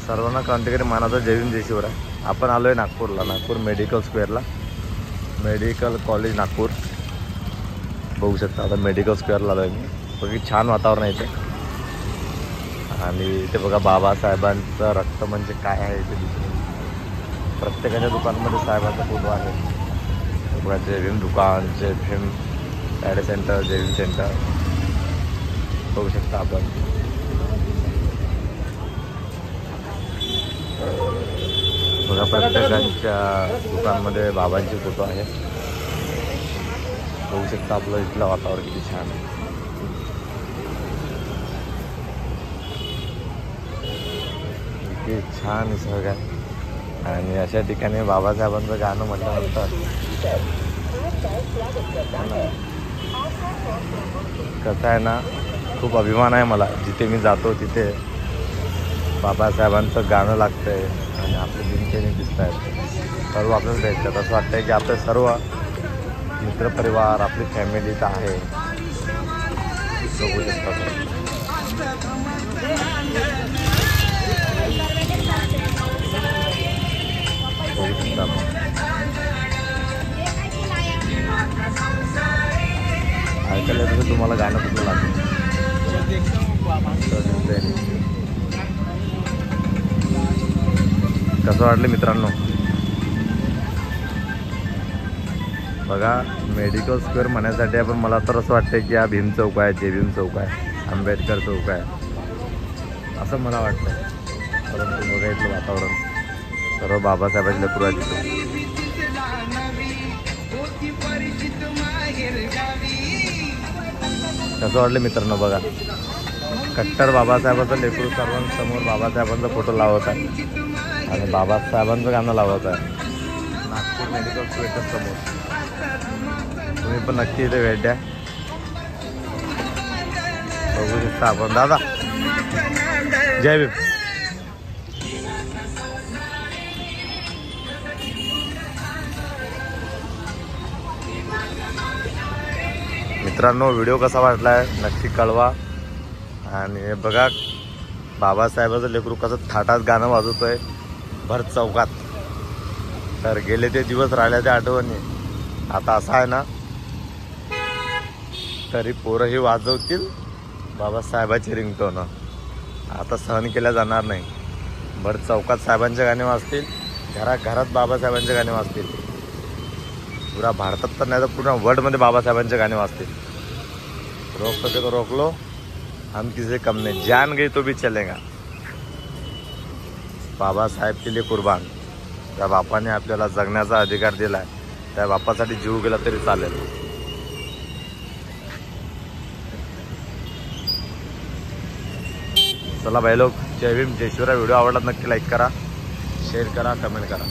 सर्वांना कॉन्टॅक्ट मानाचा जय भीम जय शिवराय. आपण आलो आहे नागपूरला, नागपूर मेडिकल स्क्वेअरला, मेडिकल कॉलेज नागपूर. बघू शकता आता मेडिकल स्क्वेअरला आलो आहे मी. बघी छान वातावरण आहे इथे. आणि इथे बघा बाबासाहेबांचं रक्त म्हणजे काय आहे इथे दिसून. प्रत्येकाच्या दुकानामध्ये साहेबांचा फोटो आहे. बघा जय भीम दुकान, जय भीम पॅडे सेंटर, जय भीम सेंटर बघू शकता आपण. बघा प्रत्येकाच्या दुकानमध्ये बाबांचे फोटो आहे. बघू शकता आपलं इथलं वातावरण किती छान आहे. किती छान निसर्ग आहे. आणि अशा ठिकाणी बाबासाहेबांचं गाणं म्हटल्यानंतर कसं आहे ना, खूप अभिमान आहे मला. जिथे मी जातो तिथे बाबासाहेबांचं गाणं लागतं आहे आणि आपले दिनचर्या दिसत आहेत. सर्व आपल्याला भेटतात. असं वाटतं आहे की आपले सर्व मित्रपरिवार, आपली फॅमिली तर आहे. बघू शकता ऐकायला तसं तुम्हाला गाणं कुठलं लागतं. कसं वाटलं मित्रांनो. बघा मेडिकल स्क्वेअर म्हणण्यासाठी आपण, मला तर असं वाटतं की हा भीम चौक आहे, जय भीम चौक आहे, आंबेडकर चौक आहे असं मला वाटतं. परंतु बघा इथलं वातावरण सर्व बाबासाहेबांचे लेकरू आहे तिथे. कसं वाटलं मित्रांनो. बघा कट्टर बाबासाहेबांचं लेकरू सर्वांसमोर बाबासाहेबांचा फोटो लावत आहे आणि बाबासाहेबांचं गाणं लावत आहे नागपूर मेडिकल स्क्वेअरच्या समोर. तुम्ही पण नक्की इथे भेट द्या. बघू शकता आपण. दादा जय भीम. मित्रांनो व्हिडिओ कसा वाटला आहे नक्की कळवा. आणि बघा बाबासाहेबाचं लेकरू कसं थाटात गाणं वाजवतोय भर चौकात. तर गेले ते दिवस राहिल्या त्या आठवणी. आता असं आहे ना, तरी पोरंही वाजवतील बाबासाहेबाची रिंगटोन. आता सहन केल्या जाणार नाही. भर चौकात साहेबांचे गाणे वाजतील, घरात बाबासाहेबांचे गाणे वाजतील. पुरा भारतात तर नाही तर पूर्ण वर्ल्डमध्ये बाबासाहेबांचे गाणे वाजतील. रोक सके तो रोक लो, हम किसी कम नहीं, जान गई तो भी चलेगा. बाबासाहेब के लिए कुर्बान. त्या बापाने आपल्याला जगण्याचा अधिकार दिलाय, त्या बापासाठी जीव गेला तरी चालेल. चला भाई लोग, जय भीम जय शिवराय. व्हिडिओ आवडला नक्की लाईक करा, शेअर करा, कमेंट करा.